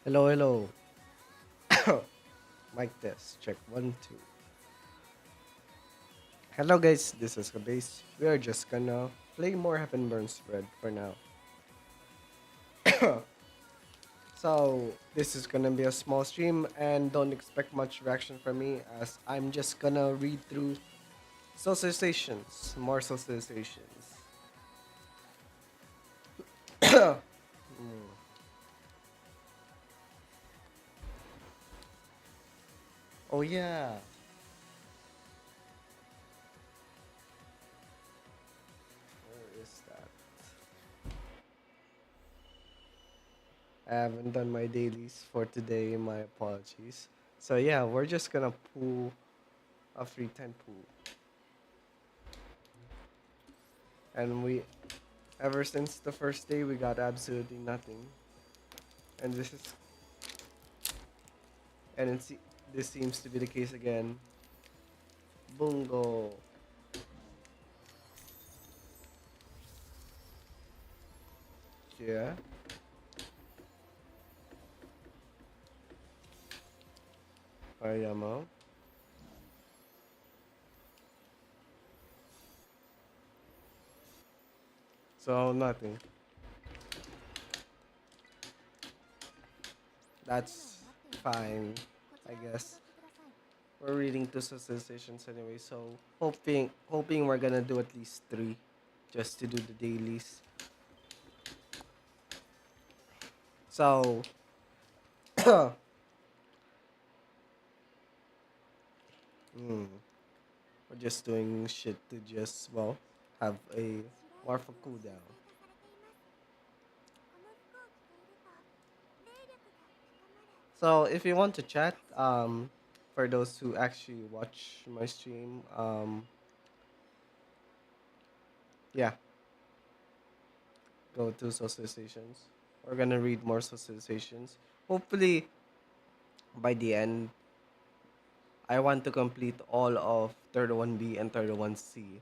Hello, hello. Mic test. Check one, two. Hello, guys. This is Kabase. We are just gonna play more Heaven Burn Spread for now. So, this is gonna be a small stream, and don't expect much reaction from me as I'm just gonna read through Socializations. More Socializations. Hmm. Oh, yeah. Where is that? I haven't done my dailies for today. My apologies. So, yeah, we're just gonna pull a free 10 pool. And ever since the first day, we got absolutely nothing. And and this seems to be the case again. Bungo. Yeah. Ayamo. So, nothing. That's fine, I guess. We're reading two socializations anyway, so hoping we're gonna do at least three just to do the dailies. So, hmm, we're just doing shit to just, well, have a more of a cooldown. So if you want to chat, for those who actually watch my stream, yeah, go to socializations. We're gonna read more socializations. Hopefully, by the end, I want to complete all of 31B and 31C.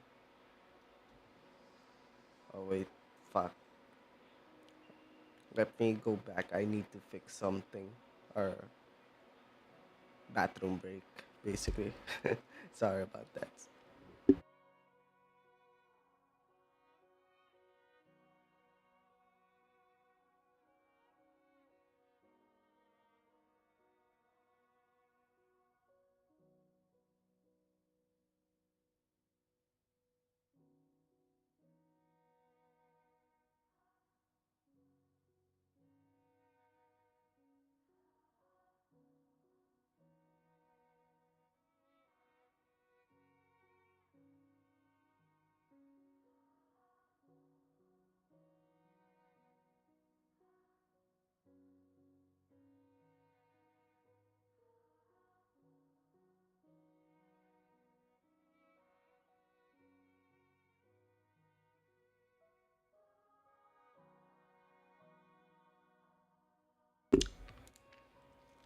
Oh wait, fuck. Let me go back. I need to fix something. Or bathroom break, basically. Sorry about that.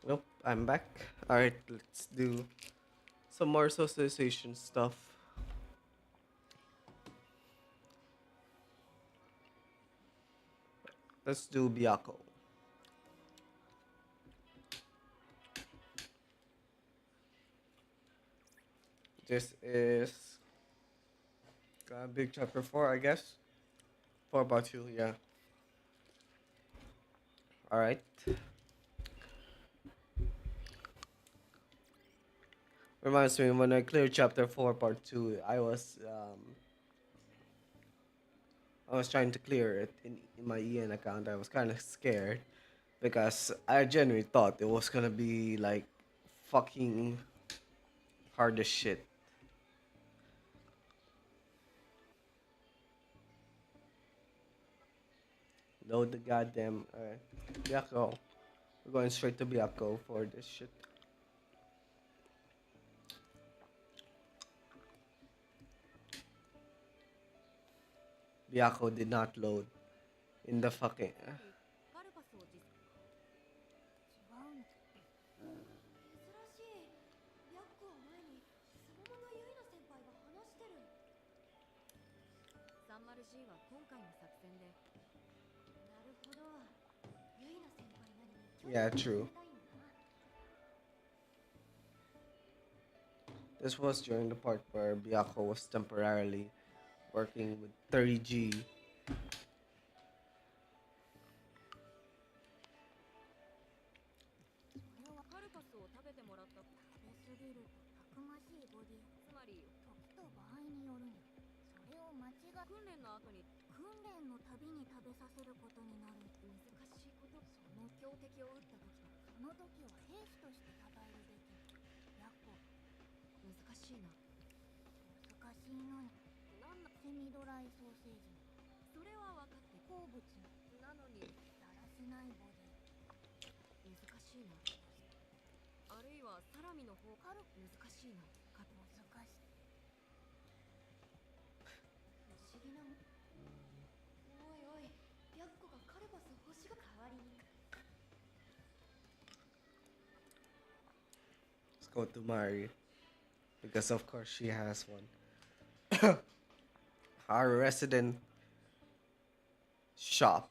Nope, I'm back. Alright, let's do some more socialization stuff. Let's do Byaku. This is big chapter 4, I guess. 4 about you, yeah. Alright. Reminds me when I cleared chapter 4, part 2, I was trying to clear it in my EN account. I was kind of scared because I genuinely thought it was gonna be like fucking hard as shit. Load the goddamn. Alright. Byaku. We're going straight to Byaku for this shit. Byaku did not load in the fucking. 3Cは今回の作戦でなるほどユイナ先輩なりに Yeah, true. This was during the part where Byakuya was temporarily working with 30G. 'Let's go to Mari because of course she has one. Our resident shop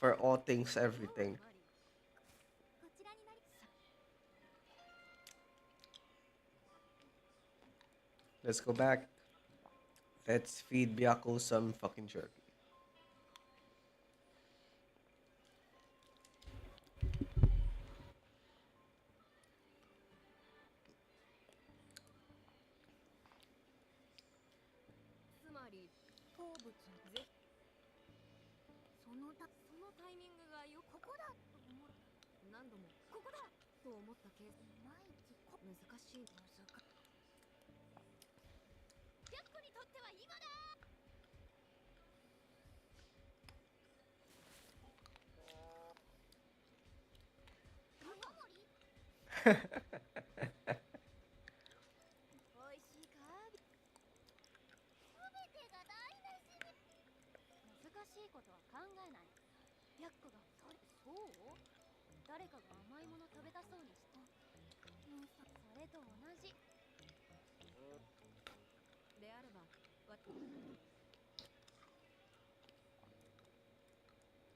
for all things everything. Let's go back. Let's feed Byako some fucking jerky.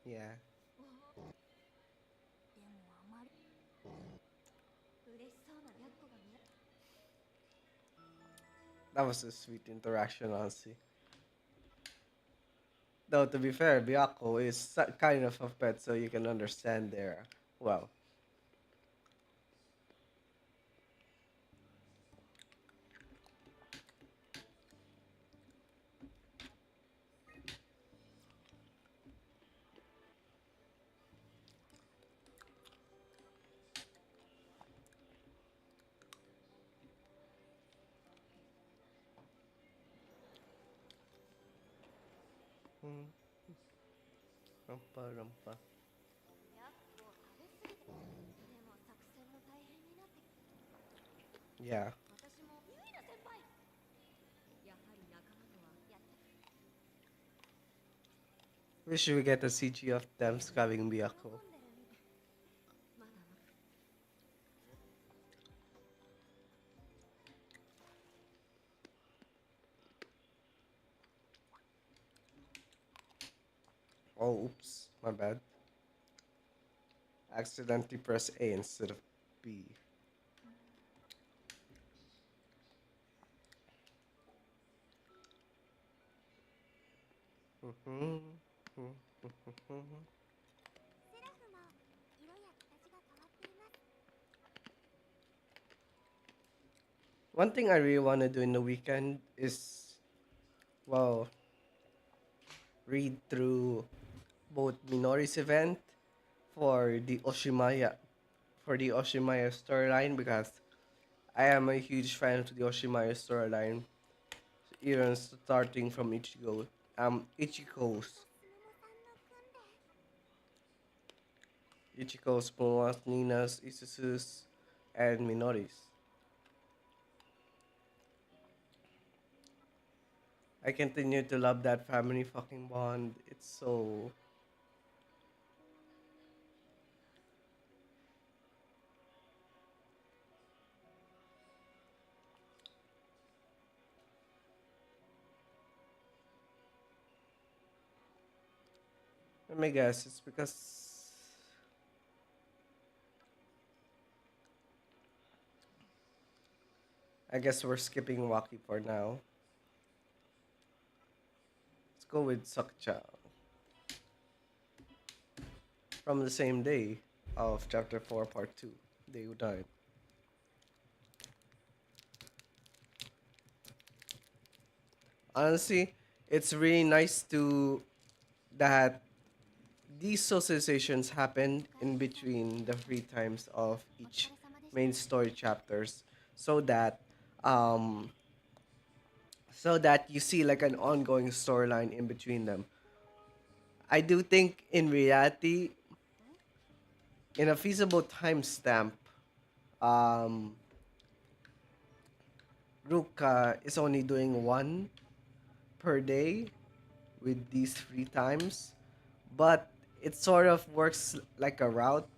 Yeah, that was a sweet interaction, honestly. Though to be fair, Byako is kind of a pet, so you can understand there. Well, hmm, rumpa rumpa. Yeah, wish we get a CG of them scabbing Byako. Oh, oops, my bad. Accidentally press A instead of B. Mhm, mhm, mhm. One thing I really want to do in the weekend is, well, read through both Minori's event for the Oshimaya storyline because I am a huge fan of the Oshimaya storyline, even starting from Ichiko's, Momoa's, Nina's, Isusu's, and Minori's. I continue to love that family fucking bond. It's so. Let me guess, it's because I guess we're skipping Waki for now. Let's go with Sakcha from the same day of chapter 4, part 2. Day who died. Honestly, it's really nice to that these socializations happen in between the free times of each main story chapters so that um you see like an ongoing storyline in between them. I do think in reality, in a feasible timestamp, um Ruka is only doing one per day with these free times, but it sort of works like a route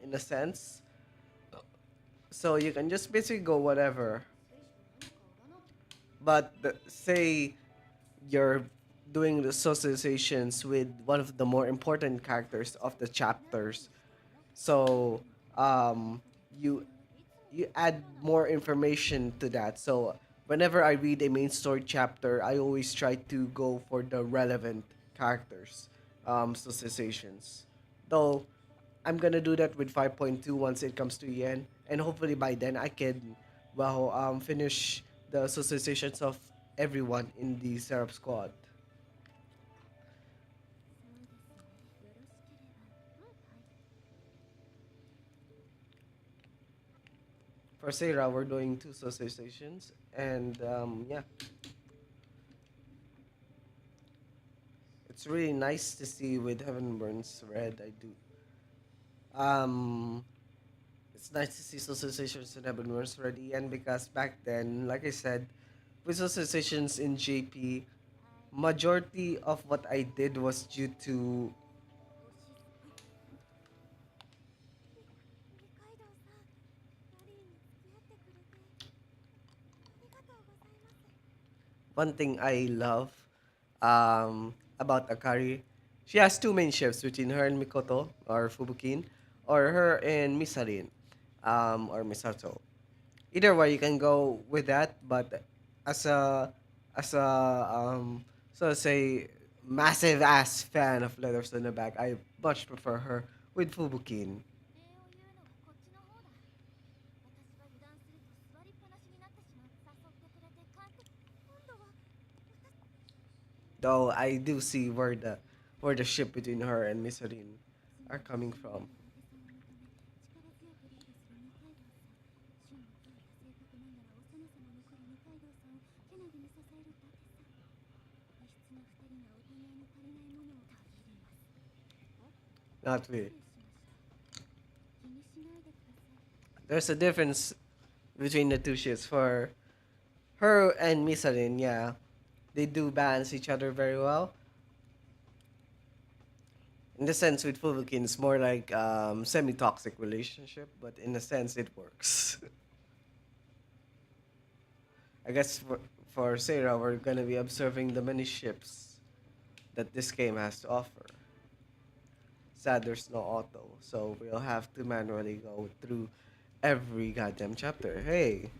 in a sense. So you can just basically go whatever. But say you're doing the socializations with one of the more important characters of the chapters. So um, you you add more information to that. So whenever I read a main story chapter, I always try to go for the relevant characters, socializations. Though I'm gonna do that with 5.2 once it comes to yen, and hopefully by then I can, finish the socializations of everyone in the Seraph squad. For Sarah, we're doing two socializations, and yeah, it's really nice to see with Heaven Burns Red. I do. Um, it's nice to see socializations in Heaven Burns Red, and because back then, like I said, with socializations in JP, majority of what I did was due to one thing I love about Akari. She has two main ships between her and Mikoto or Fubukin, or her and Misarin, or Misato. Either way, you can go with that. But as a as a so to say massive ass fan of Letters on the Back, I much prefer her with Fubukin. Though I do see where the ship between her and Misarin are coming from. Not really. There's a difference between the two ships. For her and Misarin, yeah, they do balance each other very well. In the sense with Fubukin, it's more like semi-toxic relationship, but in a sense, it works. I guess for Sarah, we're gonna be observing the many ships that this game has to offer. Sad there's no auto, so we'll have to manually go through every goddamn chapter. Hey,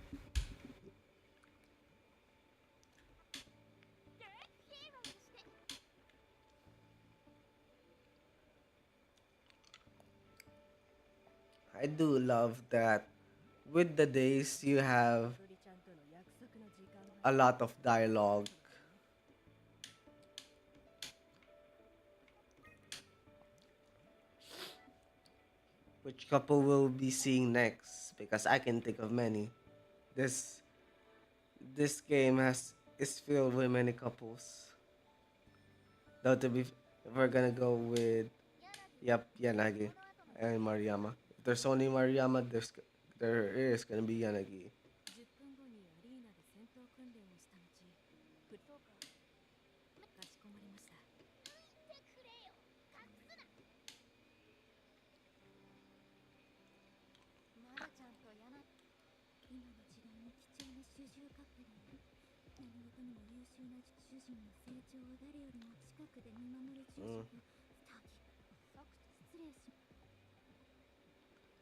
I do love that with the days you have a lot of dialogue. Which couple will be seeing next? Because I can think of many. This this game has is filled with many couples. Though to be, if we're gonna go with Yanagi and Mariyama. If there's only Mariyama, there is gonna be Yanagi. Mm.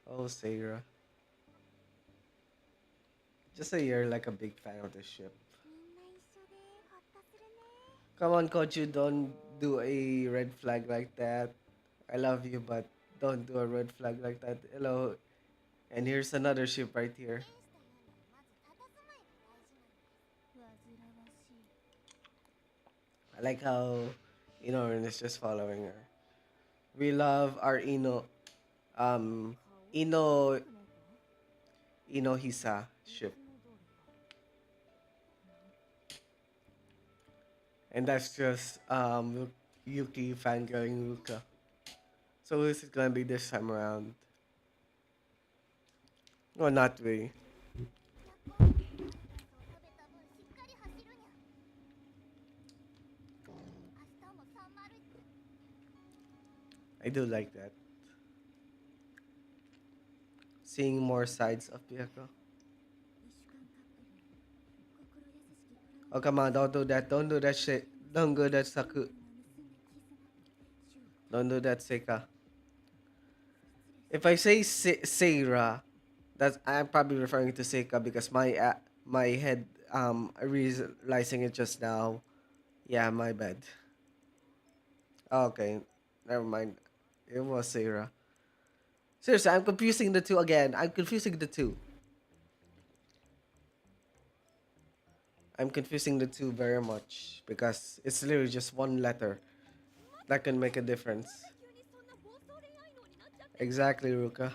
Oh, Sarah. Just say you're like a big fan of the ship. Come on, coach, you don't do a red flag like that. I love you, but don't do a red flag like that. Hello. And here's another ship right here. I like how Inorin is just following her. We love our um, Ino, Inohisa ship. And that's just Yuki fangirling Ruka. So who's it gonna be this time around? No, not really. I do like that. Seeing more sides of Byakuya. Oh come on, don't do that. Don't do that shit. Don't do that Saku. Don't do that Seika. If I say Seira, that's I'm probably referring to Seika because my head realizing it just now. Yeah, my bad. Okay, never mind. It was Seira. Seriously, I'm confusing the two again. I'm confusing the two. I'm confusing the two very much because it's literally just one letter that can make a difference. Exactly, Ruka.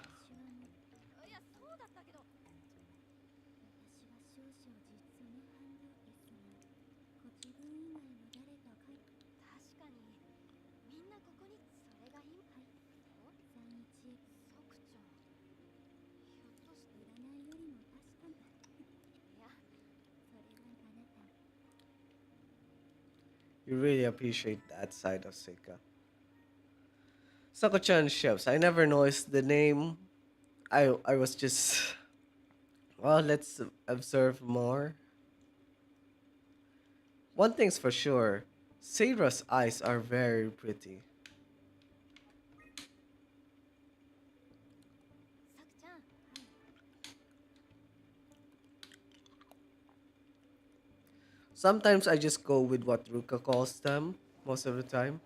You really appreciate that side of Seika. Sako-chan ships. I never noticed the name. I was just well. Let's observe more. One thing's for sure. Seira's eyes are very pretty. Sometimes I just go with what Ruka calls them most of the time.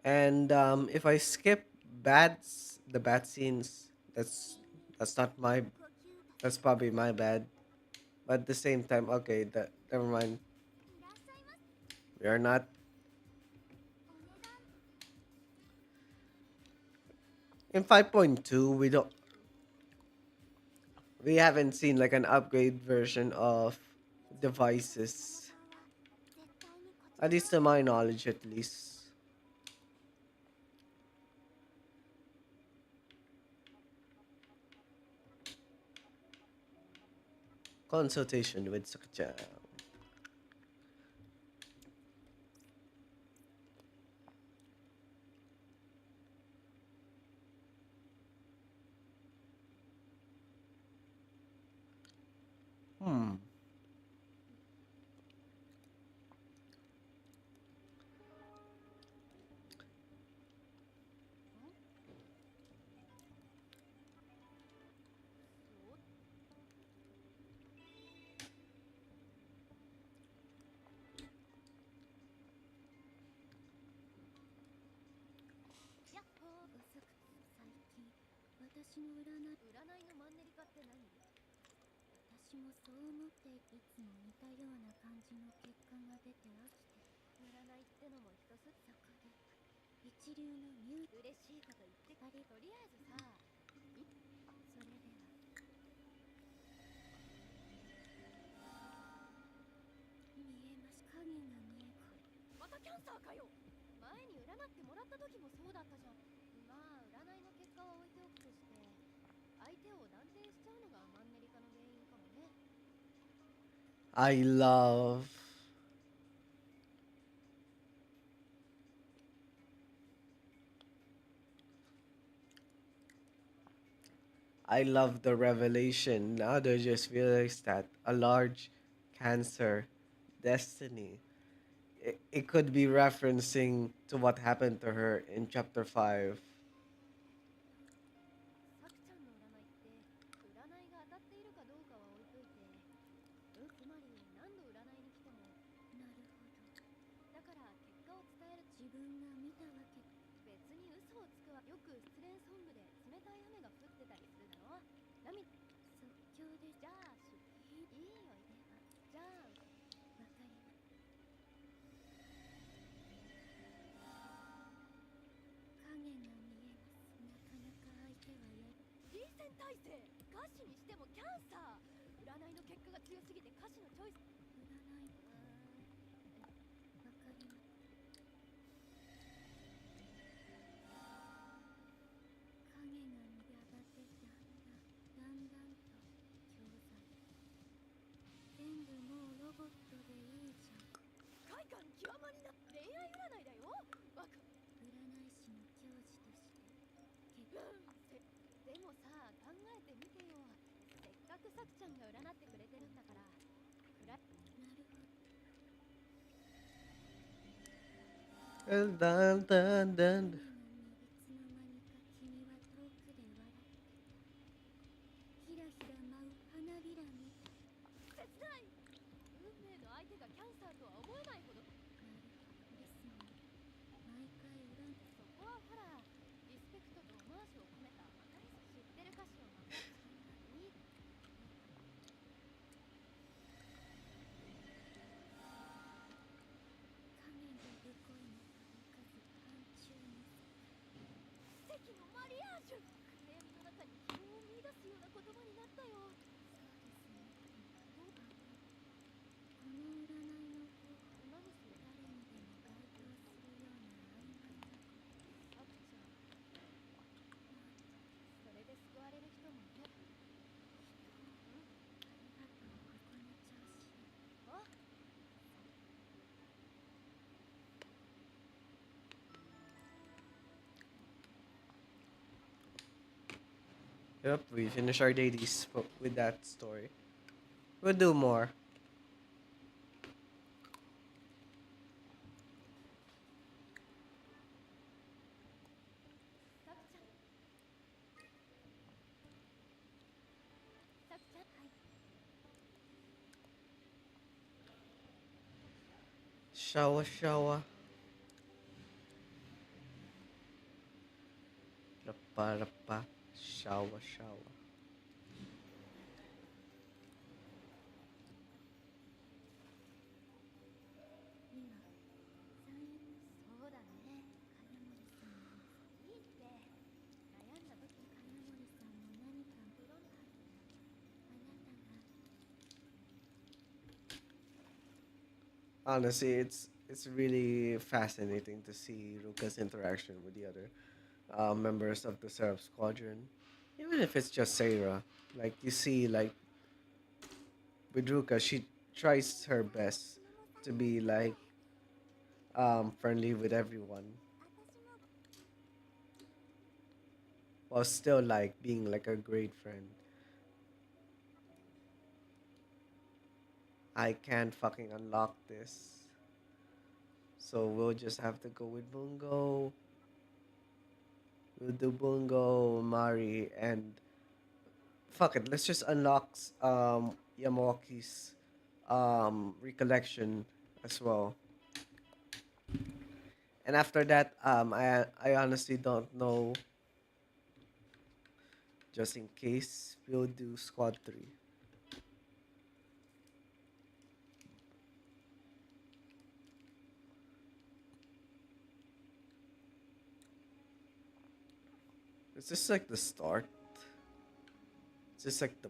And if I skip the bad scenes, that's not my that's probably my bad. But at the same time, okay, that never mind. We are not in 5.2. We haven't seen like an upgrade version of devices, at least to my knowledge, at least. Consultation with Sakcha. Hmm. I love I love the revelation. Now they just realized that a large cancer destiny. it could be referencing to what happened to her in chapter 5. さくちゃんの占いって占いが当たっているかどうかは置いといて、つまり何度占いに来ても、なるほど、だから結果を伝える自分が見たわけ、別に嘘をつくわ。よく失恋ソングで冷たい雨が降ってたりするだろ。涙即興で、じゃあいいよ、ではじゃあわかります。影が見えます。なかなか相手はや臨戦態勢、歌手にしてもキャンサー。占いの結果が強すぎて歌詞のチョイス。占いわかります。影がやがてだんだんと教材、全部もうロボットでいいじゃん。快感極まりな恋愛占いだよ。バカ。占い師の教授として結でもさ、考えてみてよ。せっかくさくちゃんが占ってくれてるんだから。なるほど。 Dun, dun, dun, 影 dun. がいつの間にか君は遠くで笑ってた。ひらひら舞う花びらみたい。切ない。運命の相手がキャンサーとは思えないほど。なるほどですもん。毎回恨んそこはほら、リスペクトとオマージュを込めた分かり知ってる歌詞を守っちゃいい。影でぶこいのともかず暗中の奇跡のマリアージュ。暗闇の中に希望を見出すような言葉になったよ。そうですね。どうこの占いの方法、何それ。誰にでも該当するような曖昧なこと。さくちゃん、なんとそれで救われる人もいる。ありがとう。この調子で。あ、 Yep, we finish our dailies with that story. We'll do more. さくちゃん、さくちゃん、はい。 Shower, shower. Rapa, rapa. Shower, shower. 今そうだね。金森さんもいいって。悩んだ時、金森さんも何かいろんなあなたが Honestly, it's really fascinating to see Ruka's interaction with the other members of the Seraph Squadron. Even if it's just Seira. Like, you see, like, with Ruka, she tries her best to be, like, friendly with everyone. While still, like, being, like, a great friend. I can't fucking unlock this. So we'll just have to go with Bungo. We'll do Bungo, Mari, and fuck it. Let's just unlock Yamawaki's recollection as well. And after that, I honestly don't know. Just in case, we'll do Squad 3. Is this like the start? Is this like the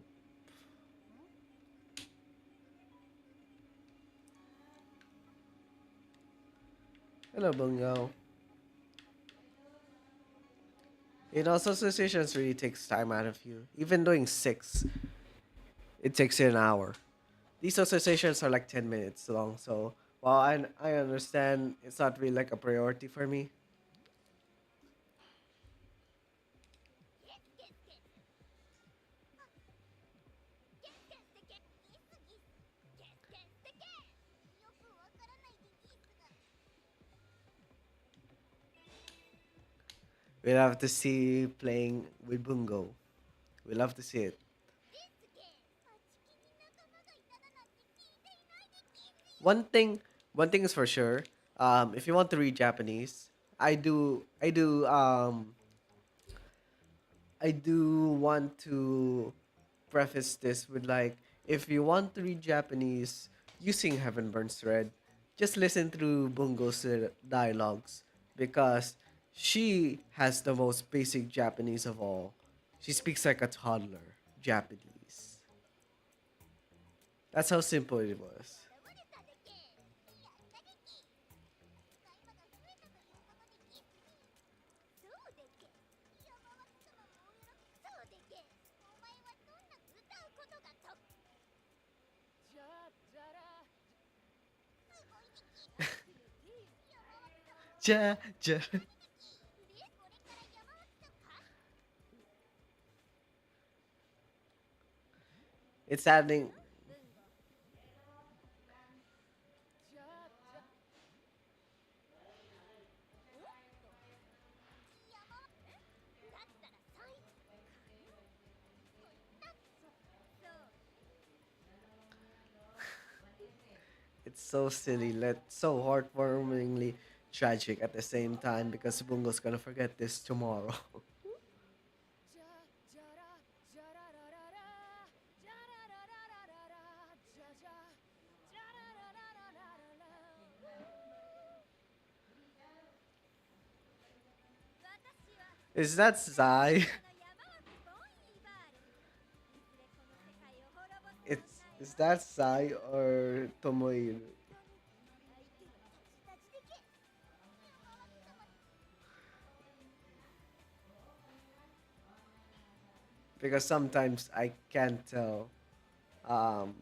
hello Bungo? You know, Socializations really takes time out of you. Even doing 6, it takes you an hour. These associations are like 10 minutes long, so while I understand it's not really like a priority for me. We love to see playing with Bungo. We love to see it. One thing, one thing is for sure. If you want to read Japanese, I do want to preface this with like, if you want to read Japanese using Heaven Burns Red, just listen through Bungo's dialogues because she has the most basic Japanese of all. She speaks like a toddler Japanese. That's how simple it was. Ja, ja. It's happening. It's so silly, so heartwarmingly tragic at the same time because Bungo's gonna forget this tomorrow. Is that Zai? It's is that Sai or Tomohiro? Because sometimes I can't tell. Um,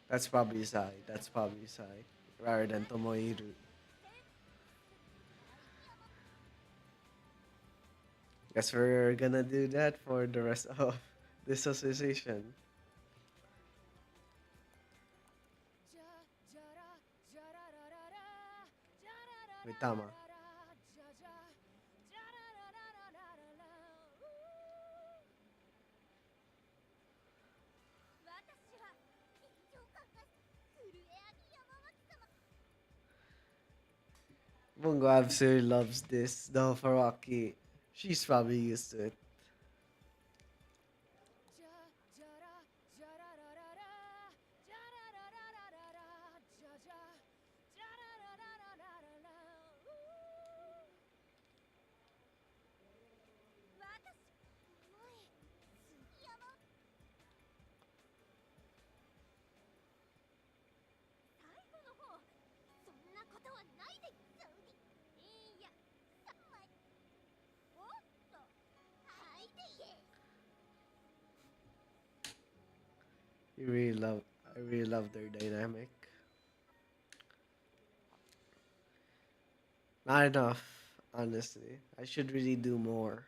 that's probably Sai. That's probably Sai rather than Tomohiro. Guess we're gonna do that for the rest of this association. With Tama. Bungo absolutely loves this. The Faraki, she's probably used to it. You really love, I really love their dynamic. Not enough, honestly. I should really do more.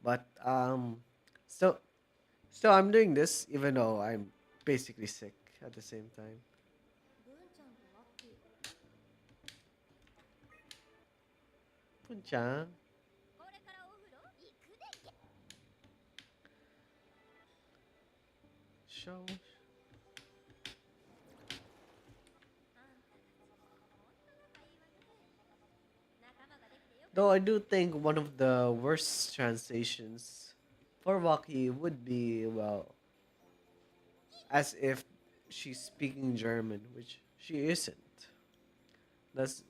But still, still, I'm doing this even though I'm basically sick at the same time. Punchan, show. Though I do think one of the worst translations for Waki would be, well, as if she's speaking German, which she isn't. That's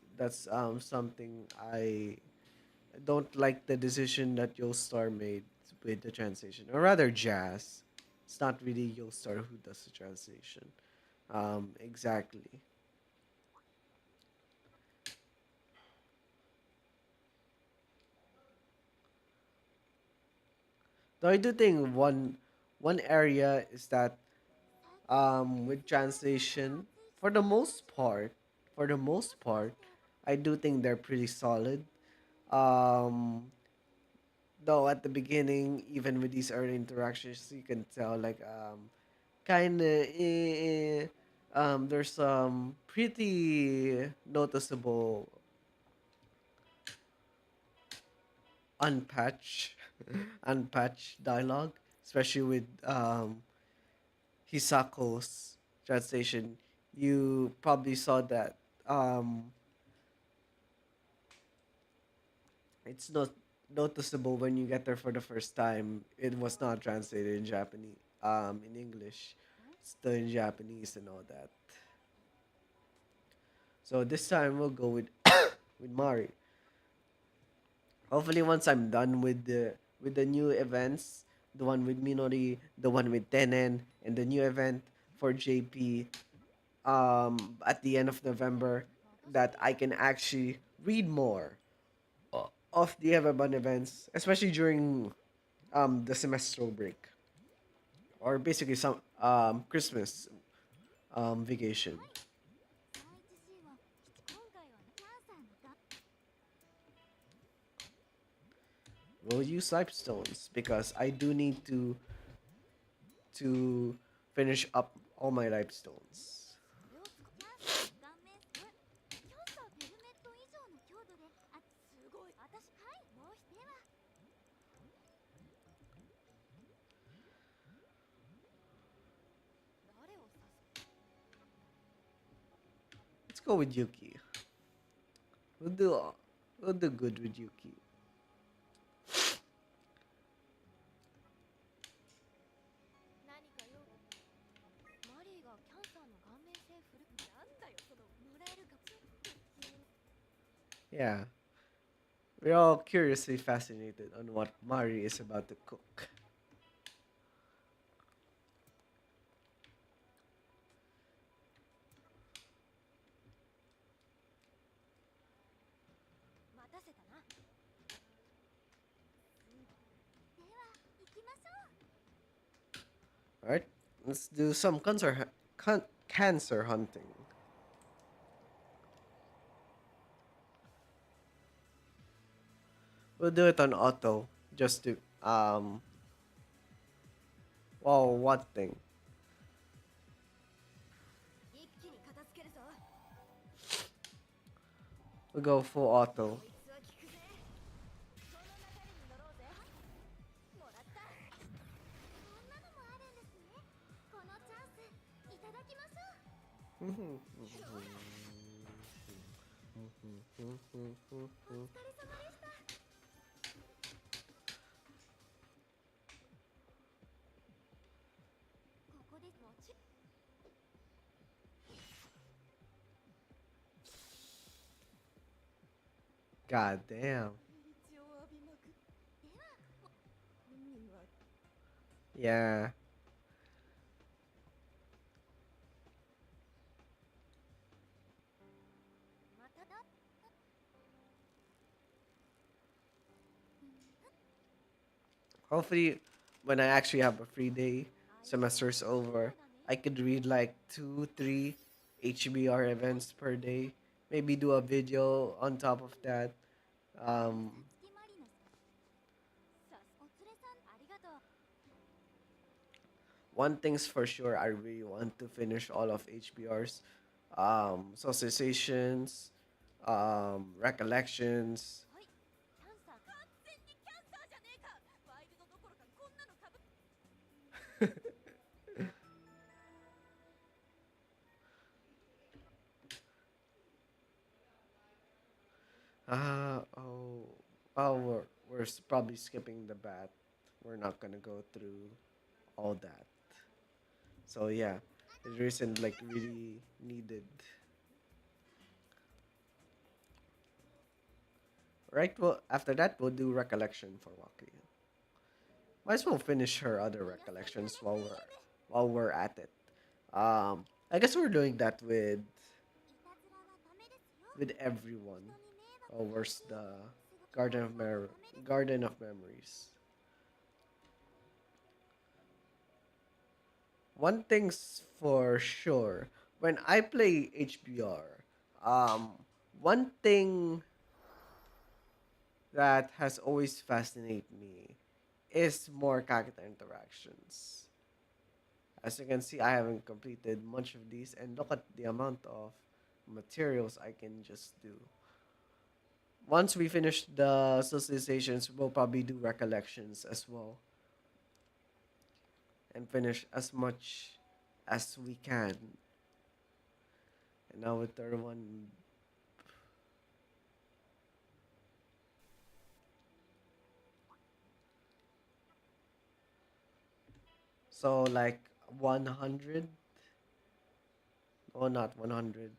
something I don't like the decision that Yostar made with the translation, or rather Jazz. It's not really Yostar who does the translation. Exactly. Though I do think one area is that with translation, for the most part, for the most part, I do think they're pretty solid. Um, Though at the beginning, even with these early interactions, you can tell like kind of there's some pretty noticeable unpatched unpatched dialogue, especially with Hisako's translation. You probably saw that it's not noticeable when you get there for the first time. It was not translated in Japanese, in English, still in Japanese and all that. So this time we'll go with with Mari. Hopefully, once I'm done with the new events, the one with Minori, the one with Tenen, and the new event for JP, at the end of November, that I can actually read more of the Everbun events, especially during the semestral break or basically some Christmas vacation. We'll use limestones because I do need to finish up all my limestones. Let's go with Yuki. We'll do we'll do good with Yuki. Yeah, we're all curiously fascinated on what Mari is about to cook. All right, let's do some cancer hunting. We'll do it on auto just to wow, what thing? We'll go full auto. God damn. Yeah. Hopefully, when I actually have a free day, semester's over, I could read like two, three HBR events per day. Maybe do a video on top of that. Um, One thing's for sure, I really want to finish all of HBR's socializations, recollections. Oh, probably skipping the bat. We're not gonna go through all that. So yeah, it isn't like really needed. Right. Well, after that, we'll do recollection for Waki. Might as well finish her other recollections while we're at it. I guess we're doing that with everyone. Oh, where's the Garden of Garden of Memories? One thing's for sure. When I play HBR, um, one thing that has always fascinated me is more character interactions. As you can see, I haven't completed much of these, and look at the amount of materials I can just do. Once we finish the socializations, we'll probably do recollections as well and finish as much as we can. And now with third one, so like 100, or not 100.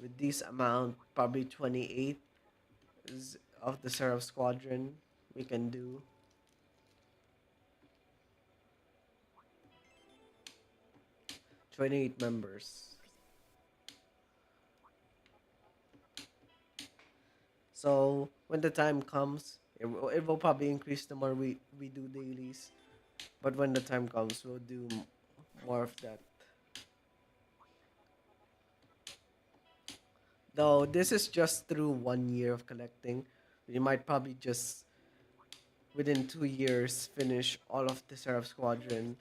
With this amount, probably 28 is of the Seraph Squadron we can do. 28 members. So when the time comes, it will probably increase the more we do dailies. But when the time comes, we'll do more of that. Though this is just through 1 year of collecting, we might probably just within 2 years finish all of the Seraph Squadron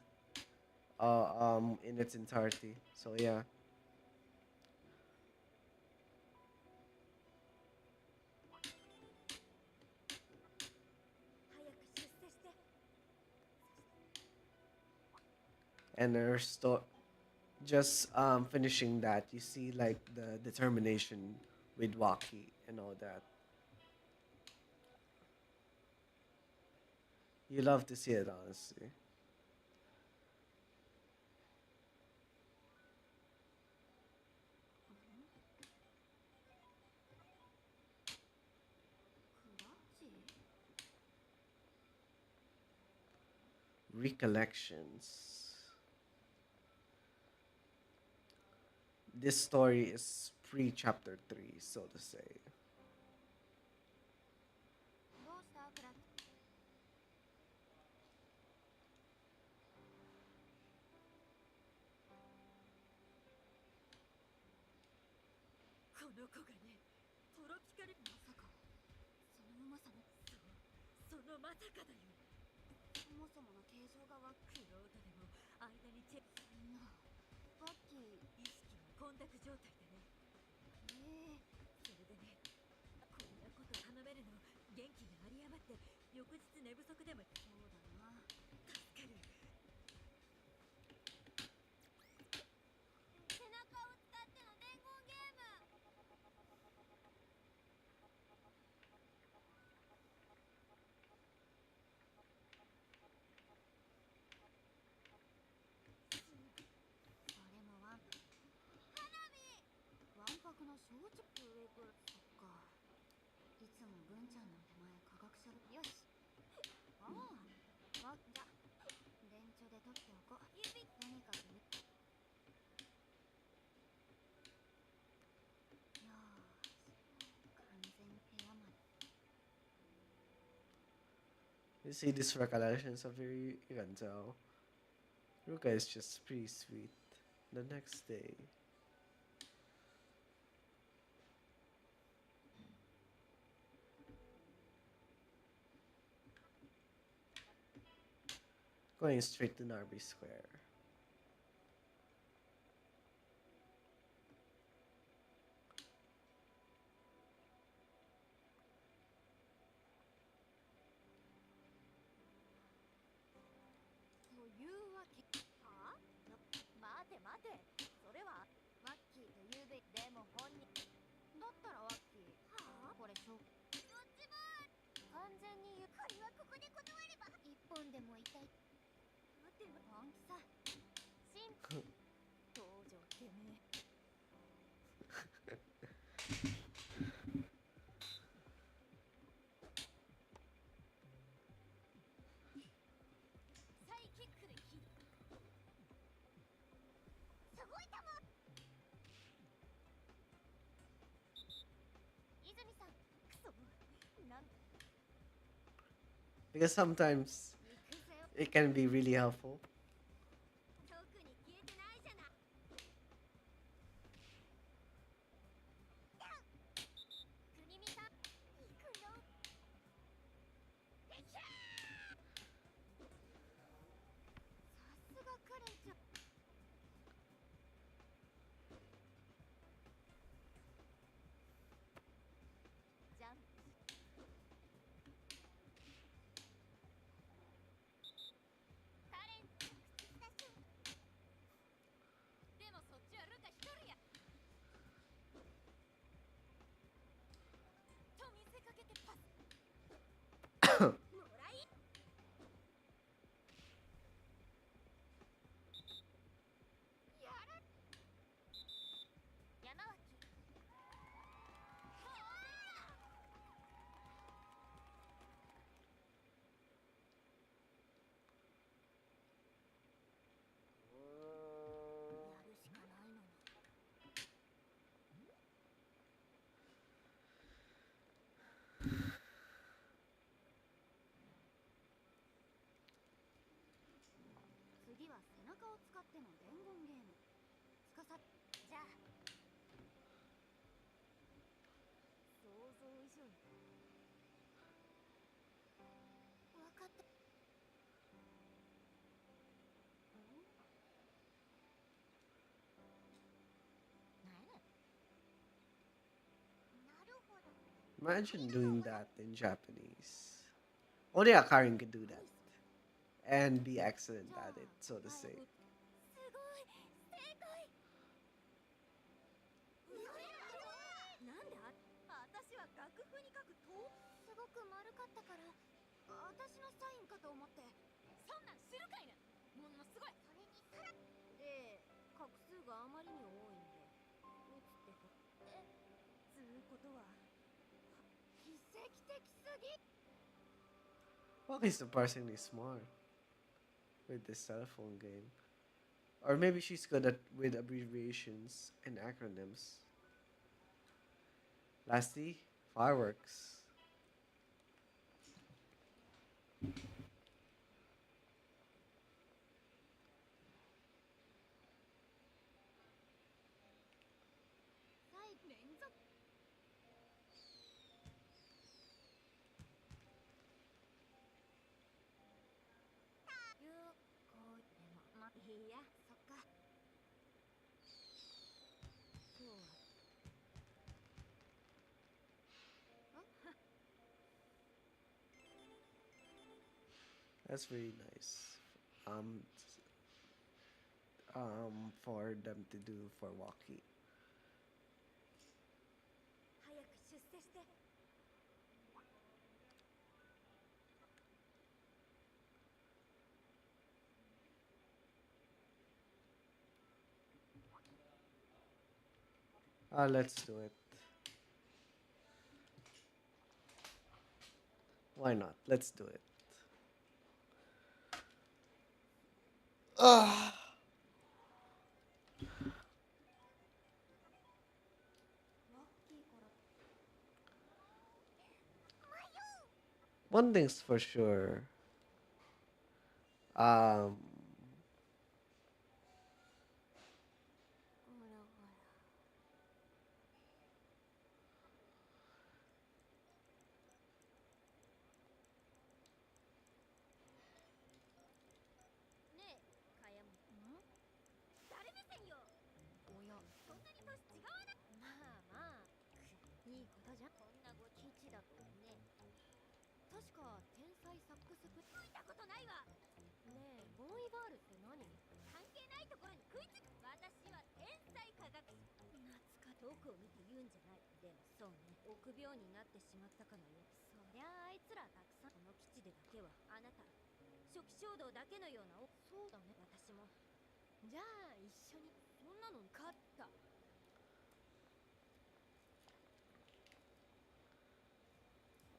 in its entirety. So yeah. 早く出世して。And there's just finishing that, you see like the determination with Waki and all that. You love to see it, honestly. クラッチ。 Recollections. This story is pre chapter 3, so to say. どうしたクラッチ。この子がね、トロピカル。まさかそのうまさも。そう、そのまさかだよ。そもそもの形状がクロートでも間にそんなバッキー意識は混濁状態でね。それでね、こんなこと頼めるの元気が有り余って翌日寝不足でも。そうだな、助かる。背中を使っての伝言ゲーム。あれもわんぱくな小中上くらい。そっか、いつも文ちゃんの手前科学者よし。ああ、わっじゃ電柱で取っておこう。とにかくよーし、完全部屋まで。 You see these recollections of you can tell. Ruka is just pretty sweet. The next day. Going straight to Narby Square. というわけ。はあ、待て待て、それはワッキーと言うべき。でも本人だったらワッキー。はあ、これどっちも完全にゆかりはここで断れば一本でも痛い。待て本気さ。新登場てめえ。サイキックで切る。すごい球。泉さん、クソなん。 Because sometimes 行くぜ。 it can be really helpful. 特に消えてないじゃない。さじゃあ想像以上に分かった。なるほど。 Imagine doing that in Japanese. Only a Karin could do that and be excellent at it, so to say. すごい正解。なんで私は楽譜に書くとすごく丸かったから私のサインかと思って。そんなん知るかいな。ものすごい。それにさらで画数があまりに多いんで打つってこつうことは奇跡的すぎ。 Well, he's surprisingly smart with this cell phone game. Or maybe she's good at with abbreviations and acronyms. Lastly, fireworks. 連続有効でもいやそっか。今日は That's really nice. Um, for them to do for walkie. 早く出世して。Let's do it. Why not? Let's do it. Ah. One thing's for sure. Um, ほらほらねえかやも誰目線よ。おやそんなに年違わない。まあまあいいことじゃん。こんなごちちだとね。確か天才サックスプ見たことないわ。ねえボーイガールって何。関係ないところに食いつく。私は天才科学者。懐か遠くを見て言うんじゃない。でもそうね臆病になってしまったかのよ。そりゃあいつらたくさんこの基地でだけはあなた初期衝動だけのようなそうだね私も。じゃあ一緒にそんなの勝った。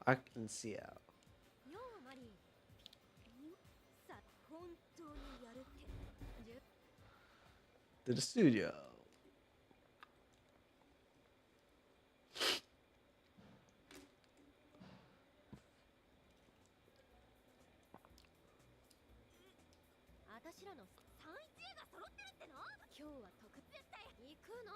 I can see out ようマリーさ本当にやるってじゅ to the studio. 私らの三一絵が揃ってるっての。今日は特別対行くの。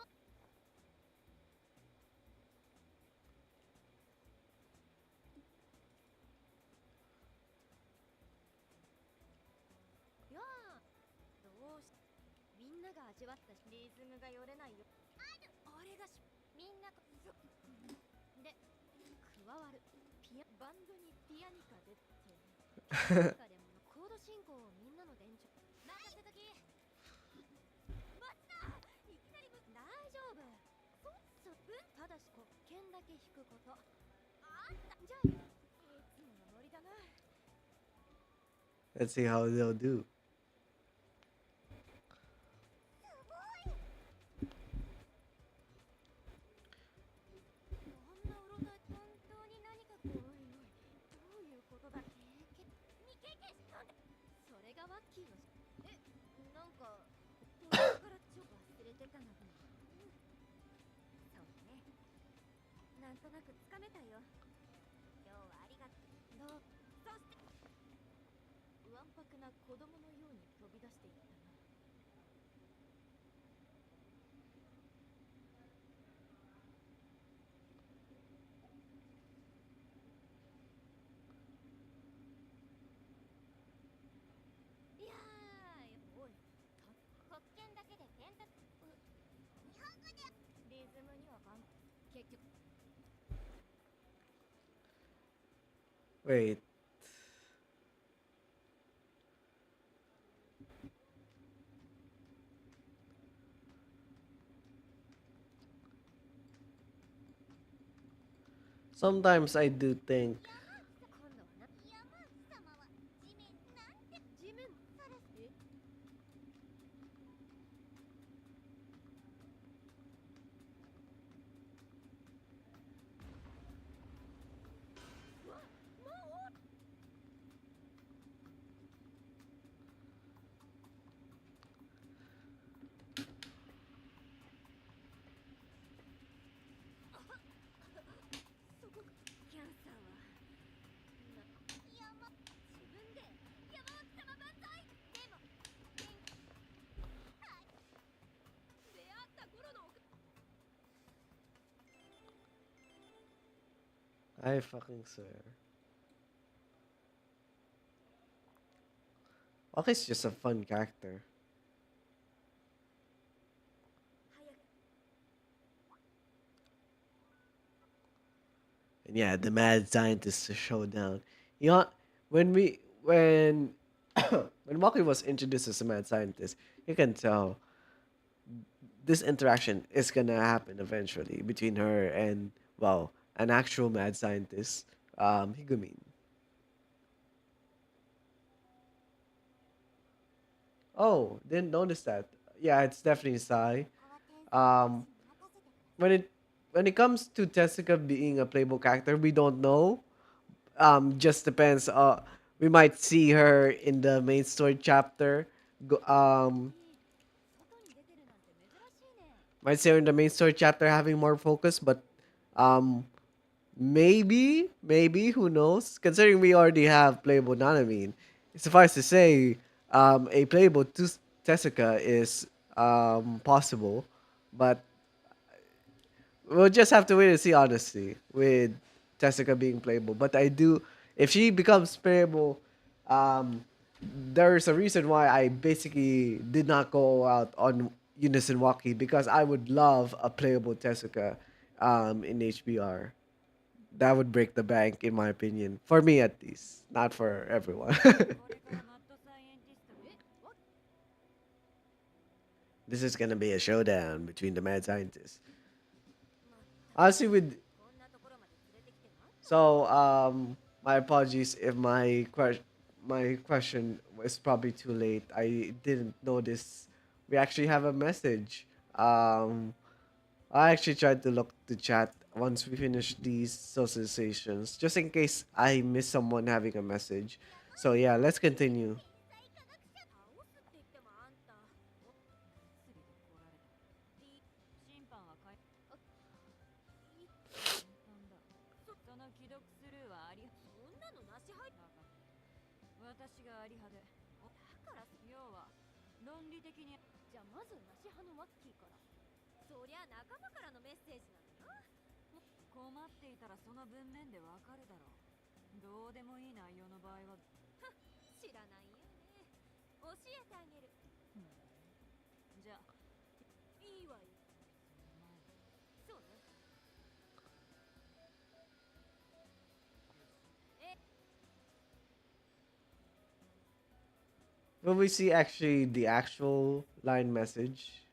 やあどうしみんなが味わったリズムがよれないよ。あれがみんなで加わるバンドにピアニカでって中でもコード進行をみんなの伝承任せとき。待つないきなり大丈夫。ただしこ剣だけ引くこと。あんたじゃあいつものノリだな。 Let's see how they'll do. こんなうろたえ本当に何かおいおいどういうことだ。未経験者なんでそれがワッキーのなんか途中からちょっと忘れてたのに、そうねなんとなくつかめたよ。今日はありがとう。そしてわんぱくな子供のように飛び出していったな。Wait. Sometimes I do think I fucking swear. Waki's just a fun character. And yeah, the mad scientist showdown. You know, when when Waki was introduced as a mad scientist, you can tell this interaction is gonna happen eventually between her and well, an actual mad scientist, Higumin. Oh, didn't notice that. Yeah, it's definitely Sai. Um, when it comes to Tessica being a playable character, we don't know. Just depends. We might see her in the main story chapter. Go, might see her in the main story chapter having more focus, but um, maybe who knows? Considering we already have playable Nanamine, suffice to say, a playable Tessica is possible, but we'll just have to wait and see, honestly, with Jessica being playable. But I do, if she becomes playable, um, there's a reason why I basically did not go out on Unison Walkie because I would love a playable Jessica in HBR. That would break the bank, in my opinion. For me, at least. Not for everyone. This is gonna be a showdown between the mad scientists. Honestly, with So, my apologies if my question was probably too late. I didn't notice we actually have a message. I actually tried to look the chat once we finish these socializations, just in case I miss someone having a message. So yeah, let's continue. Will we see actually the actual line message?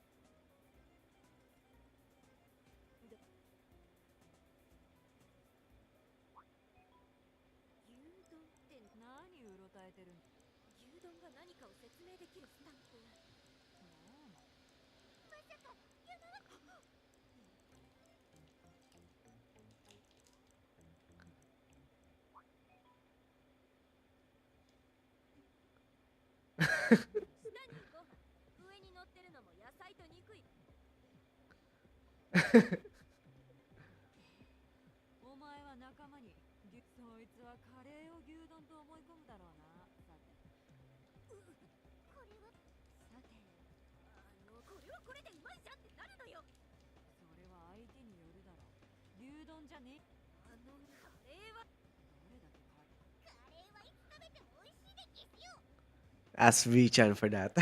Ask Vichan for that.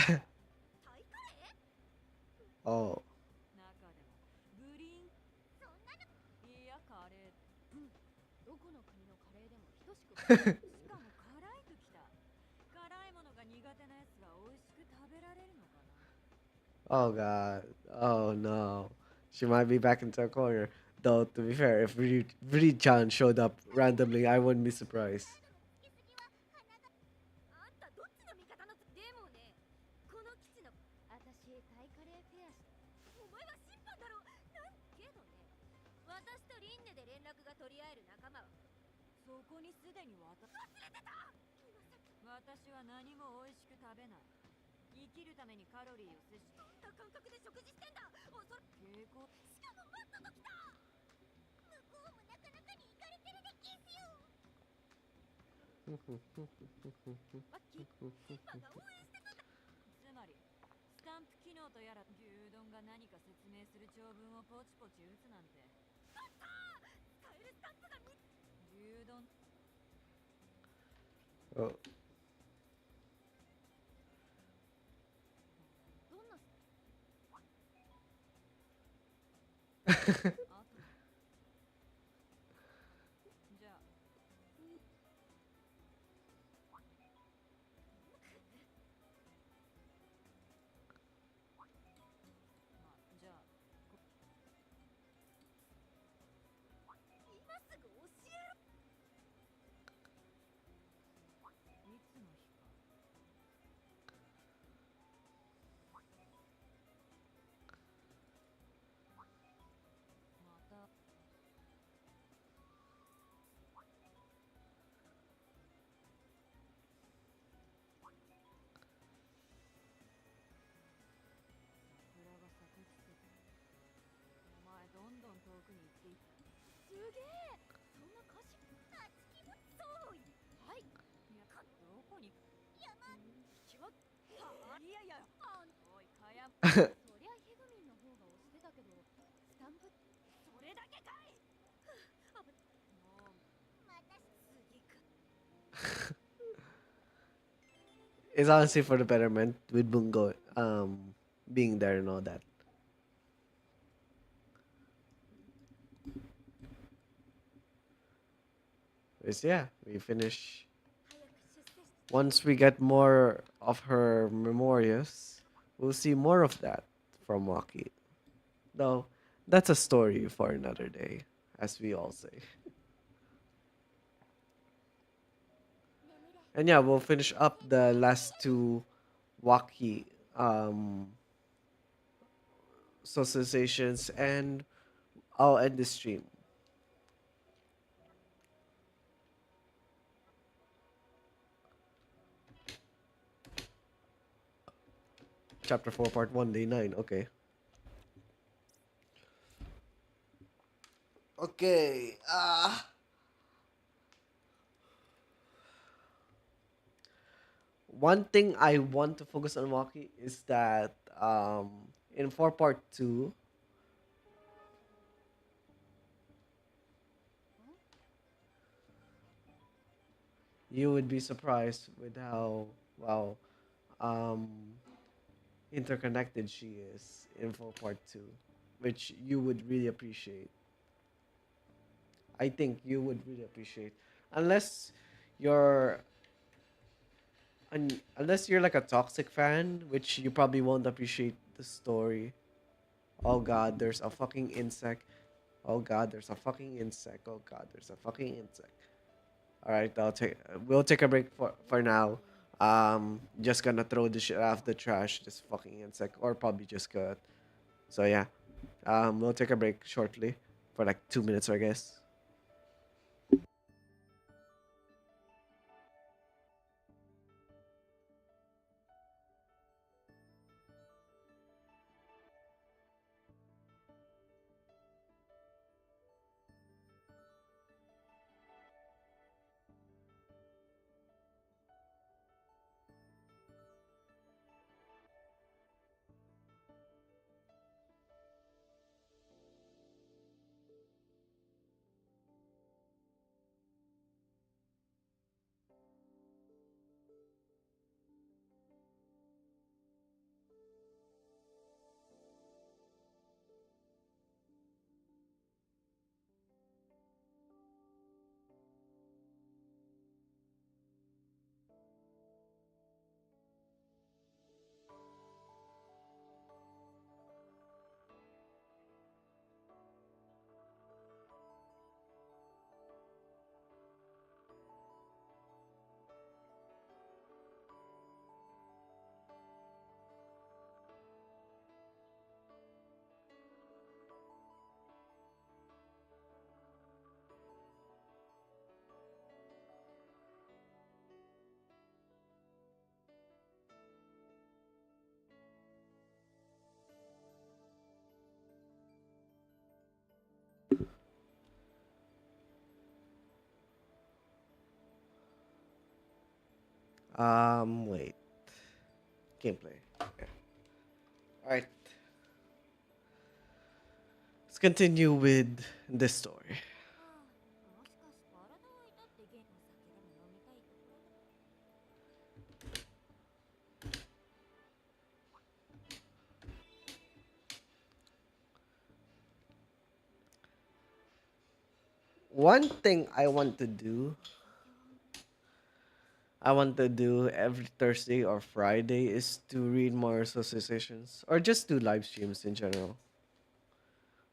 Oh. Oh god. Oh no. She might be back into a corner. Though to be fair, if Vri-chan showed up randomly, I wouldn't be surprised. あんたどっちの味方のでもね、この基地の私タイカレーフェアし、お前は審判だろ。なんけどね、私とリンネで連絡が取り合える仲間はそこにすでに忘れてた。私は何も美味しく食べない。生きるためにカロリーを摂取。どんな感覚で食事してんだ。おそ傾向。しかもマットと来た。向こうもなかなかにイカれてるでキスよ。あき、審判が応援してたんだ。つまりスタンプ機能とやら牛丼が何か説明する長文をポチポチ打つなんて。あったー、使えるスタンプが牛丼。 Oh. どんなあとじゃあじゃあ今すぐ教えろ。いつの日かまた 桜が咲く季節。お前どんどん遠くに行っていった。すげえ、そんな歌詞あつきもそうい、はい、いやかどこに山決まっはあ、いやいやあんおいかやそりゃヘグミンの方が押してたけどスタンプそれだけかい。あぶもうまた次か。 It's honestly for the betterment with Bungo being there and all that. Is yeah, we finish. 早く出世し Once we get more of her memorias, we'll see more of that from Waki. Though that's a story for another day, as we all say. 眠れ。 And yeah, we'll finish up the last two Waki socializations, and I'll end the stream. Chapter 4, Part 1, Day 9. Okay. Okay. One thing I want to focus on Waki is that in 4 Part 2, you would be surprised with how, wow, um, interconnected she is in 4 Part 2, which you would really appreciate. I think you would really appreciate. Unless you're unless you're like a toxic fan, which you probably won't appreciate the story. Oh god, there's a fucking insect. Oh god, there's a fucking insect. Oh god, there's a fucking insect. All right, we'll take a break for now. Just gonna throw the shit out of the trash, this fucking insect, or probably just cut. So yeah, we'll take a break shortly for like 2 minutes, I guess. Wait. Gameplay. Yeah. All right. Let's continue with this story. One thing I want to do every Thursday or Friday is to read more Socializations or just do live streams in general.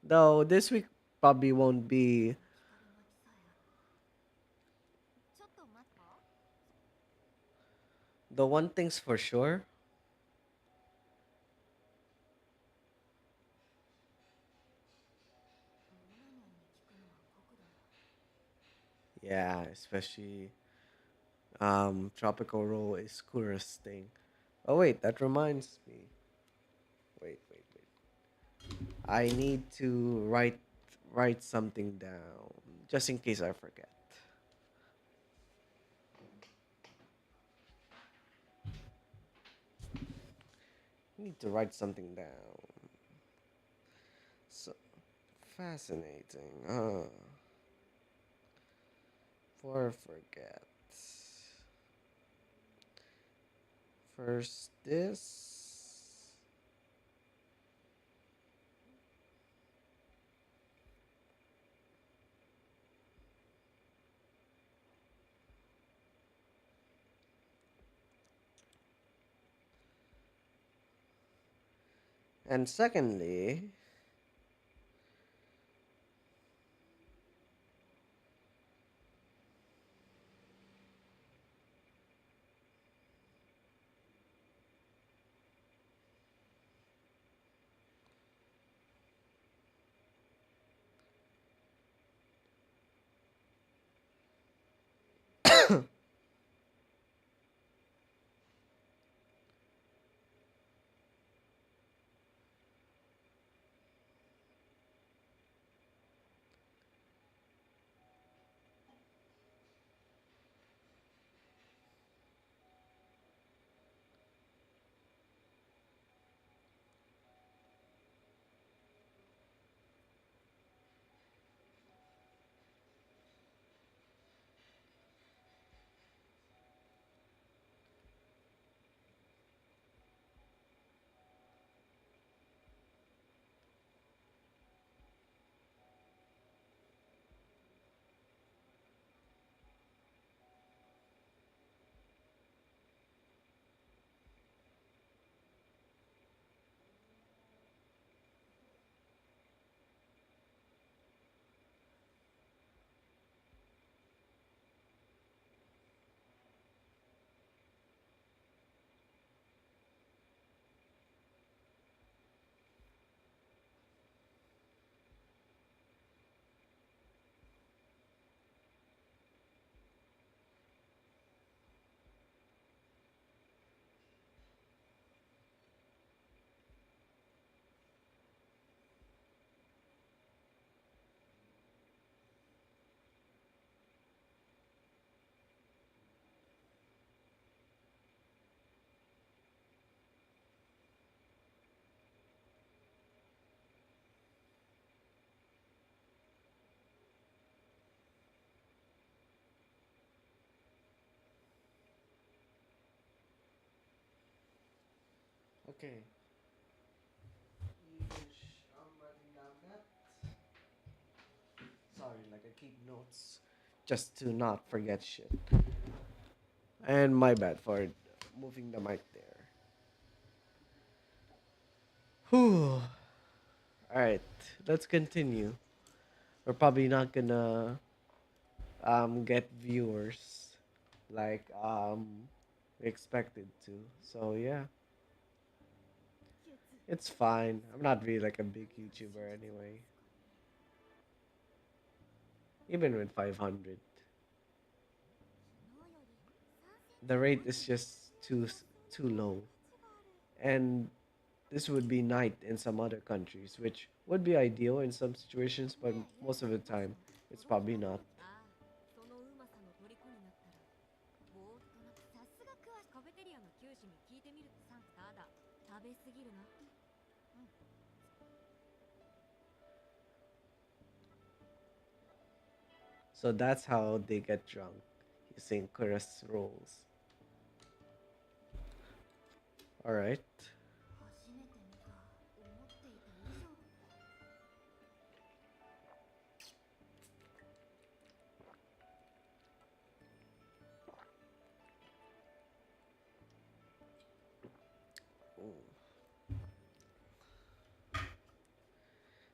Though this week probably won't be the one thing's for sure. Yeah, especially tropical roll is coolest thing. Oh wait, that reminds me. Wait. I need to write something down just in case I forget. I need to write something down. So fascinating. For forget. First this. And secondly, okay. I'm writing down that. Sorry, like I keep notes just to not forget shit. And my bad for moving the mic there. Whew. Alright, let's continue. We're probably not gonna get viewers like we expected to. So yeah, it's fine. I'm not really like a big YouTuber anyway. Even with 500, the rate is just too low. And this would be night in some other countries, which would be ideal in some situations, but most of the time, it's probably not. So that's how they get drunk, using chorus rolls. All right. 初めて見た。思っていた以上。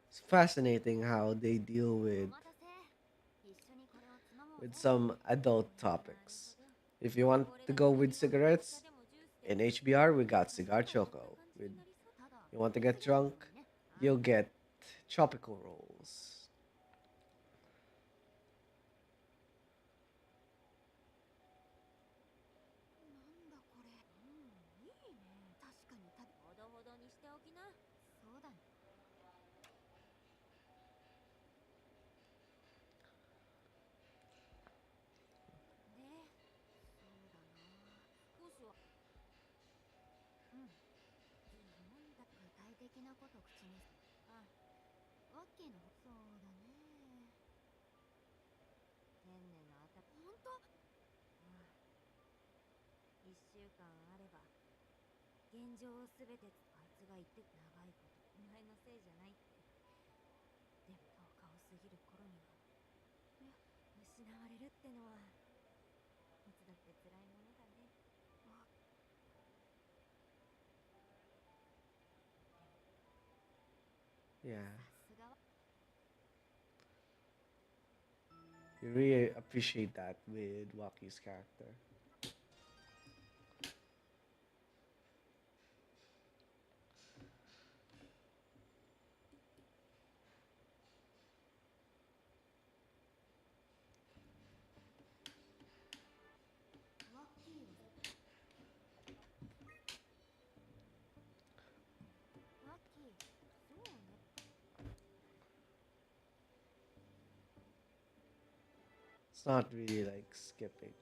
It's fascinating how they deal お待たせ。一緒にこれをつまもうぜ。with some adult なるほ topics. ど。 If you want これ to だと go 飲 with み物もお cigarettes, 茶でもジュースで in も。HBR we got なん cigar かこんな choco. 感じ With になりそう。ただ、 you want to 飲み get すぎないよ drunk, うにね。you'll get tropical rolls. なんだこれ。いいね。確かにほどほどにしておきな。そうだね。で、そうだな。少しは。うん。なんだ具体的なこと口にす。あ、ワッキーの。そうだね。天然のほんと。ああ、1週間あれば現状をすべてあいつが言って長いことお前のせいじゃないって。でも10日を過ぎる頃には失われるってのはいつだって辛いものだね。Yeah, さすがは。 you really appreciate that with Waki's character. ワッキーを。ワッキー。そうね。 It's not really like skipping.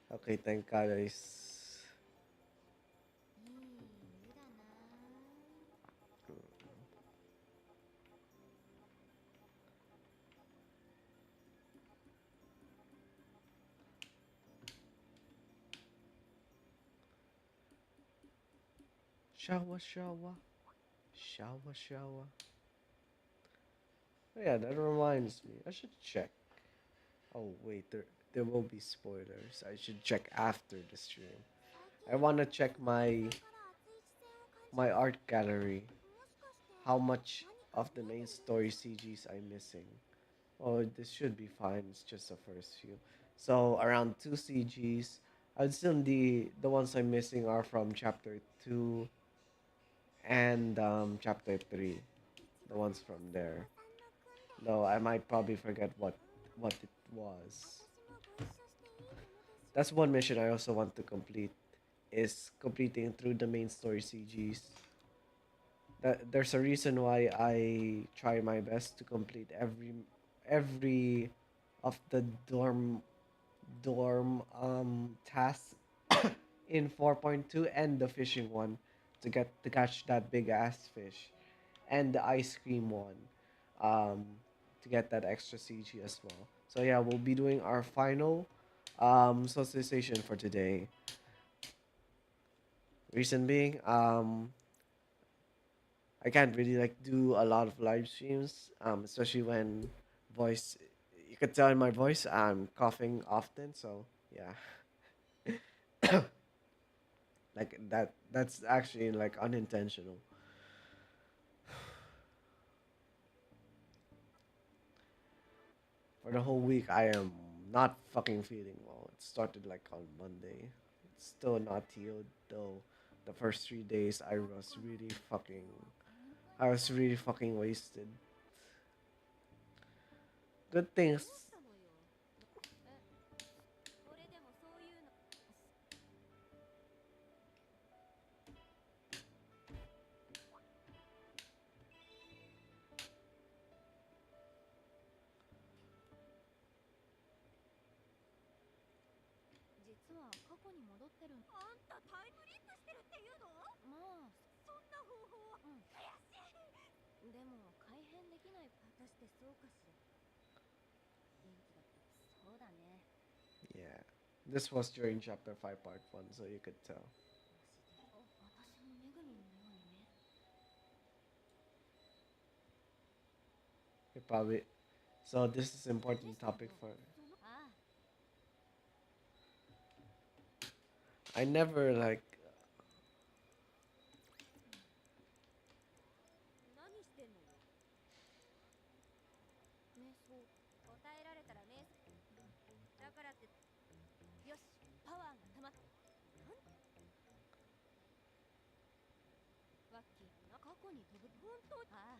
Okay, thank God is. いい湯だな。 Shower, shower, shower, shower. Oh, yeah, that reminds me. I should check. Oh wait, there will be spoilers. I should check after the stream. 最 I 近 wanna check お客さ my んから熱い視線を感じ my るけど、 art gallery. もしかして How much 何か of the 見えて main いるんです story か？ CGs I'm missing? Oh, this should be fine. It's just the first few. So around two CGs. I'd assume the ones I'm missing are from chapter two and chapter three. いち The ごさん ones と from スモ there. モさんの組んで、 Though I might probably forget うん、 what it was. 私もご一緒していいものでしょう That's か？ one mission I also want to complete is completing through the main story CGs. There's a reason why I try my best to complete every of the dorm tasks in 4.2 and the fishing one to catch that big ass fish and the ice cream one um to get that extra CG as well. So yeah, we'll be doing our final socialization for today. Reason being, I can't really like do a lot of live streams, especially when voice. You could tell in my voice I'm coughing often, so yeah, like that. That's actually like unintentional. For the whole week, I am not fucking feeling well. It started like on Monday. It's still not healed though. The first 3 days, I was really fucking wasted. Good どう things. したのよ。え、それでもそういうの。実は過去に戻ってる。あんたタイムリープしてるっていうの？まあ、そんな方法は。うん。でも改変できない。果たしてそうかしら。元気だった。そうだね。Yeah. This was during chapter 5, part 1, so you could tell. お、私もめぐみんのようにね。You probably. So, this is important topic for. ああ、I never, like. 何してんのよ。瞑想。答えられたら瞑想。だからって、よし、パワーがたまっ。ワッキーな過去に飛ぶ。本当。ああ、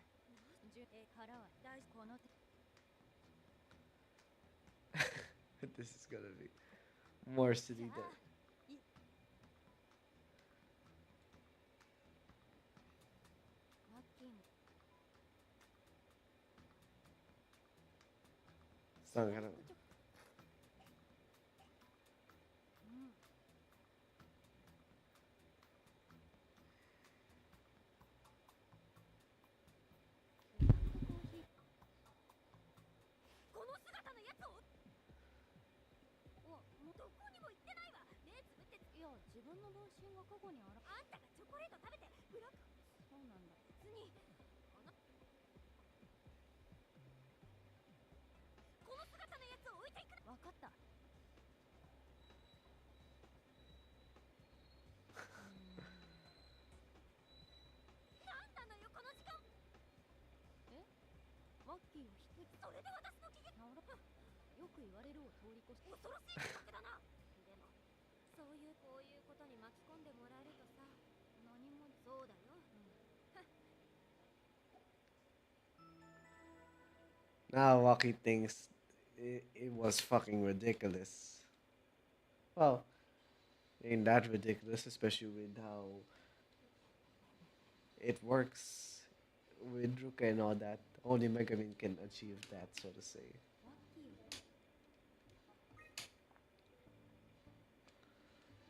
からは大この手。This is gonna be more じゃ silly than. あ、ワッキーも。It's not gonna. うん。コーヒー。この姿のやつを。お、もうどこにも行ってないわ。目つぶって。いや、自分の分身が過去にあら。あんたがチョコレート食べてブラック。そうなんだ。別にあのこの姿のやつを置いていく。わかった。なんなのよこの時間。え、マッキーを否定。それで私の機嫌直ら。よく言われるを通り越して恐ろしい企画だな。でもそういうこういうことに巻き込んでもらえるとさ。何も。そうだよ。Now, Waki thinks it was fucking ridiculous. Well, ain't that ridiculous, especially with how it works with Ruka and all that. Only Megamin can achieve that, so to say. ワッキーを。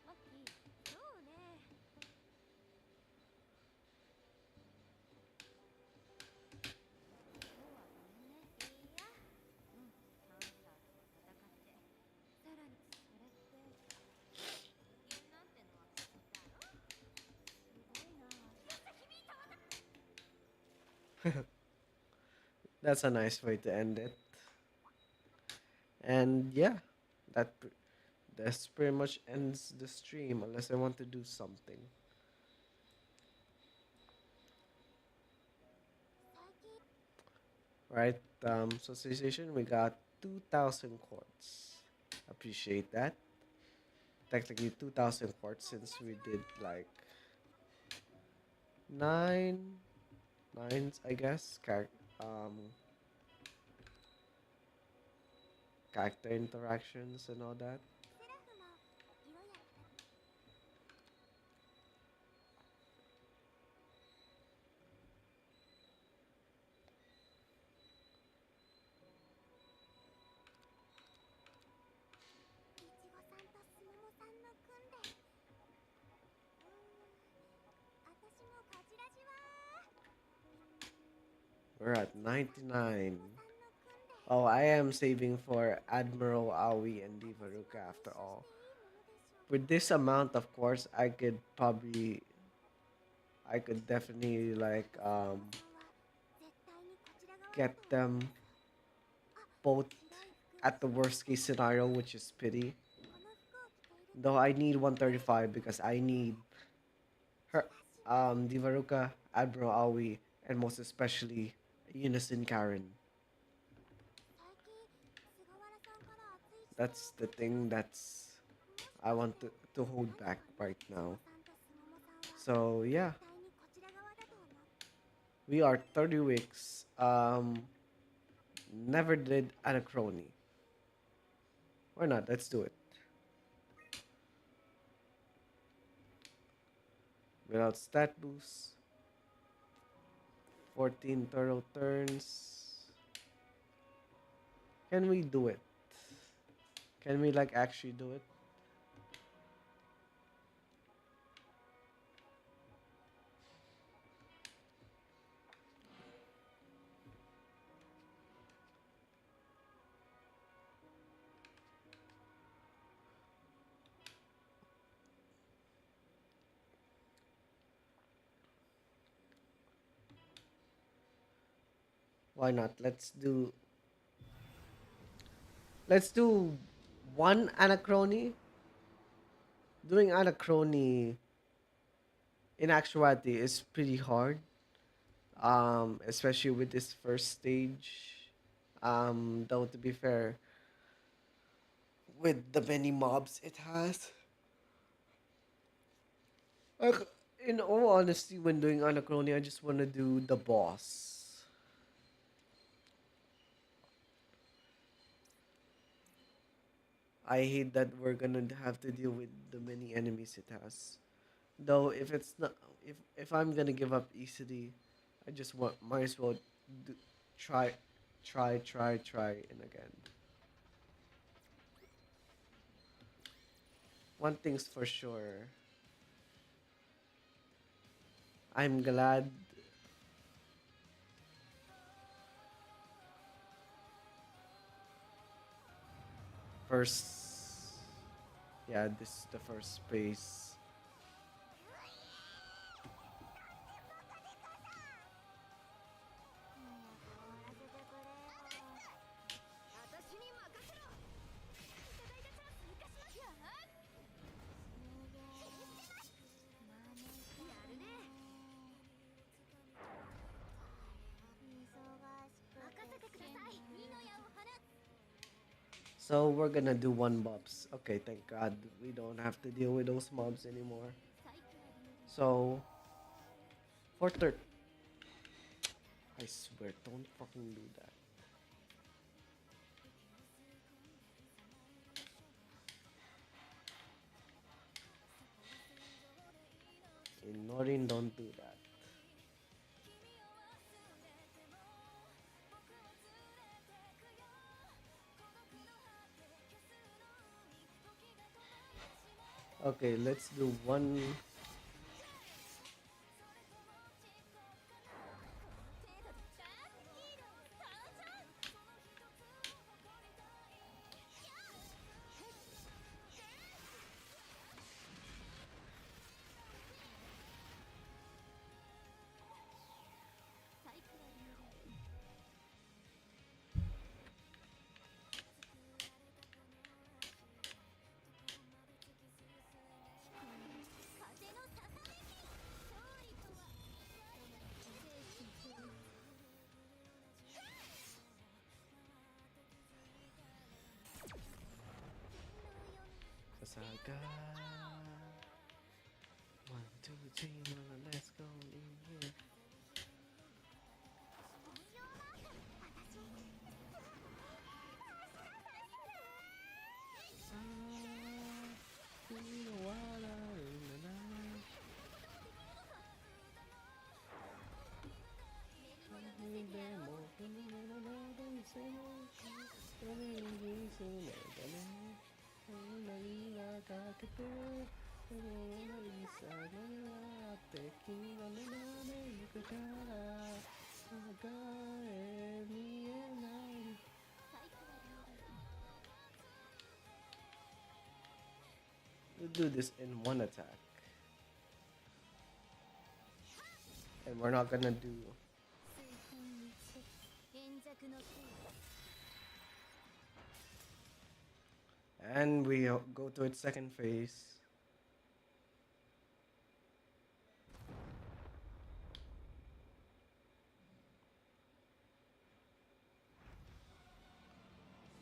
ワッキー。そうね。今日はごめんね。いいや。うん。マンスターとは戦って。さらにそれって機嫌なんてのはだろ。すごいな。やった響いたわ。That's a nice way to end it. And yeah, that pr- that's pretty much ends the stream unless I want to do something. Right, Socialization, we got 2,000 quartz. Appreciate that. Technically 2,000 quartz since we did like nine nines, I guess. Um, character interactions and all that. We're at 99. Oh, I am saving for Admiral Aoi and Divaruka after all. With this amount, of course, I could definitely like get them both at the worst case scenario, which is pity. Though I need 135 because I need her, Divaruka, Admiral Aoi, and most especially Unison Karen. That's the thing that's I want to hold back right now. So yeah, we are 30 weeks. Never did Anachrony. Why not? Let's do it. Without stat boost, 14 turtle turns. Can we do it? Can we like actually do it? Why not? Let's do one anachrony. Doing anachrony in actuality is pretty hard. Especially with this first stage. Though to be fair, with the many mobs it has. Like, in all honesty, when doing anachrony, I just want to do the boss. I hate that we're gonna have to deal with the many enemies it has. Though if it's not, if I'm gonna give up easily, I just might as well do, try, try, and again. One thing's for sure, I'm glad first. Yeah, this is the first space. So we're gonna do one mobs. Okay, thank God we don't have to deal with those mobs anymore. So for third, I swear, don't fucking do that. In Norin, don't do that. Okay, let's do one. Saga. One, two, three, let's go in here. We'll do this in one attack. And we're not gonna do. And we go to its second phase.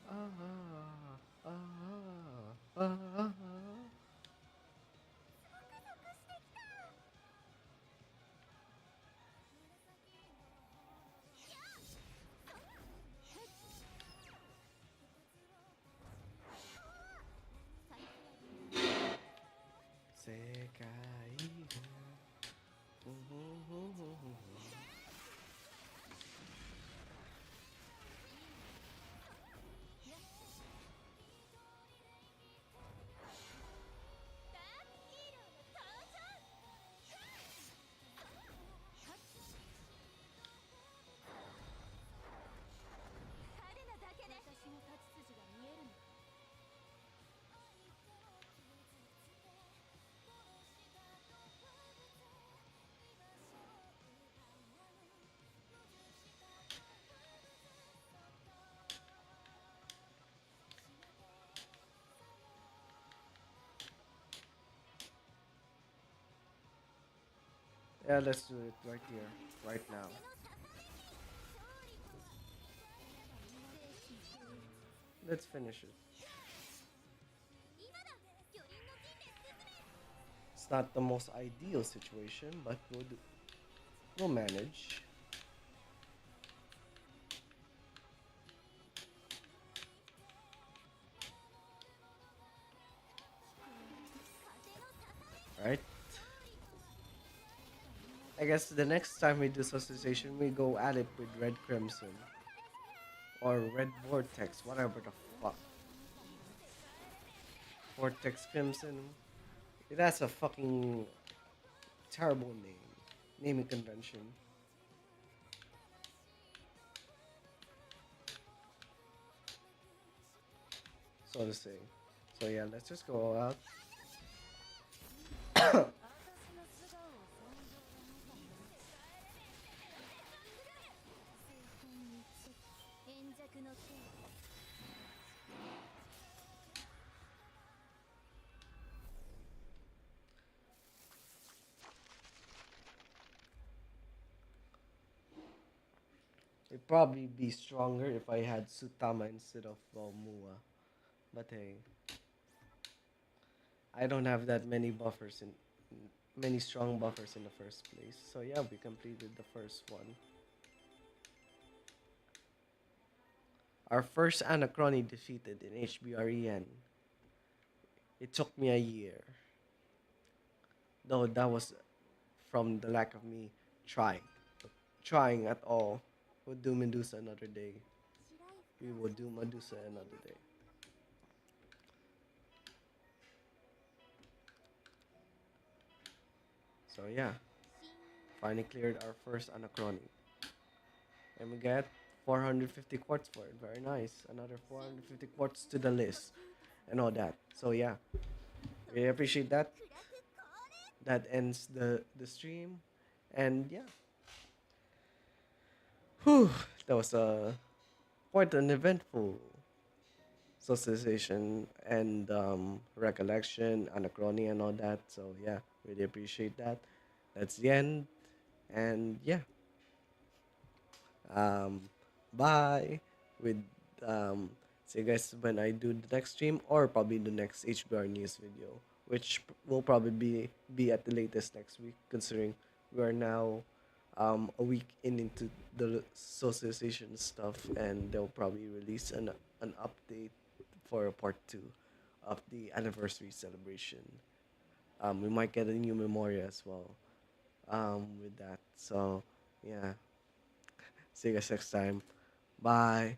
Ah, ah, ah, ah. Sekai. Yeah, let's do it right here, right now. Let's finish it. It's not the most ideal situation, but we'll manage. Right? I guess the next time we do socialization, we go at it with Red Crimson or Red Vortex, whatever the fuck. Vortex Crimson. That's a fucking terrible naming convention, so to say. So yeah, let's just go out. It'd probably be stronger if I had Sutama instead of Mua. But hey, I don't have that many strong buffers in the first place. So yeah, we completed the first one. Our first Anachrony defeated in HBREN. It took me a year, though that was from the lack of me trying, trying at all. We'll do Medusa another day. We will do Medusa another day. So yeah, finally cleared our first Anachrony. And we get 450 quartz for it. Very nice. Another 450 quartz to the list and all that. So yeah, really appreciate that. That ends the stream. And yeah, whew, that was quite an eventful socialization and recollection, anachrony, and all that. So yeah, really appreciate that. That's the end. And yeah, um, bye. With see you guys when I do the next stream or probably the next HBR news video, which will probably be at the latest next week, considering we are now a week into the socialization stuff, and they'll probably release an update for part two of the anniversary celebration. We might get a new memoria as well. With that, so yeah. See you guys next time. Bye.